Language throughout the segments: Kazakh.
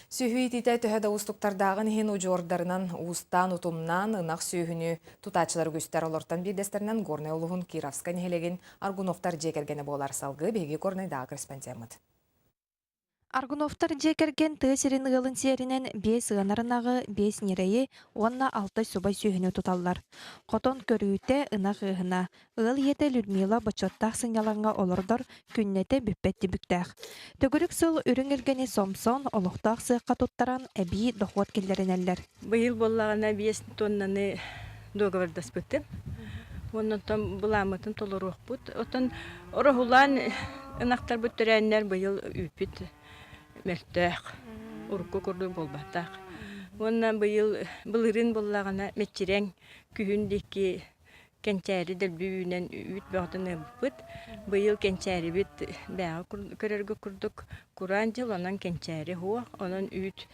Сүйхүйті төһәді ұстықтардағын хен ұжордарынан ұстан ұтымнан ынақ сүйхіні тұтачылар күстер олортан бейдестерінен горнай олығын Кировска нехелеген Аргуновтар жекергені болар салғы беге горнайдағы корреспондент. Аргуновтар жекерген тысерин ылын серинен 5 ынарынағы 5 нерейі, онна 6 субай сүйіні тұталлар. Қотон көрүйте ынақ ыхына. Ыл ете Людмила бачоттақ сыңяланға олордор күннете бүппетті бүктәқ. Төгірік сыл үрін ергені сомсон олықтақ сыққа тұттаран әбей доқуат келдерінеллер. Быйыл боллағына 5 тоннаны договардас бұттым. Оннан бұламытын толыруқ бұд. Отын орахулан ынақтар бүттірәнлер быйыл үпіт. Мәрттәқ, ұрыққы көрді болбаттақ. Оннан бұлырын боллағына мәтчерен күйіндекі кәнчәрі дәлбүйінен үт бағдың бұд. Бұйыл кәнчәрі біт бәғы көрергі күрдік. Құран жыл онан кәнчәрі хуақ, онан үт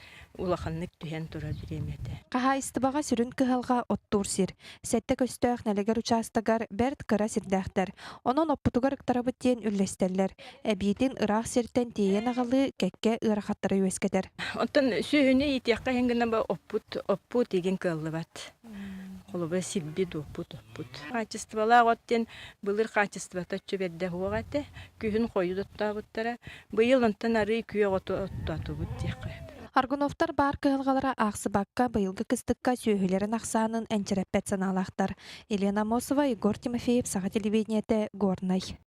улақанлық түйен тұра жүремеді. Қаға истыбаға сүрін кығалға оттур сир. Сәтті көстіғ нәлігер участагар бәрт кыра сирдәқтер. Онын оппутугар ықтарабыт дейін үллестерлер. Әбейтін ырақ сиртен дейін ағалы кәкке ырақаттары өскедер. Онтан сүйіні етеққа хенгіна ба оппут деген кылы бат. Қолыбы силбид оппут. Качествола оттен былыр качествота чөберді хуағаты. Күйін қойы дотта бұттара. Бұйыл онтан ары күйе оттату бұт дейқі. Аргуновтар бар кығылғалара ақсы баққа бұйылғы кыстыққа сүйхілерін ақсанын әнчереппет саналақтар. Елена Мосова, Егор Тимофеев, Саға телевидениеті, Горнай.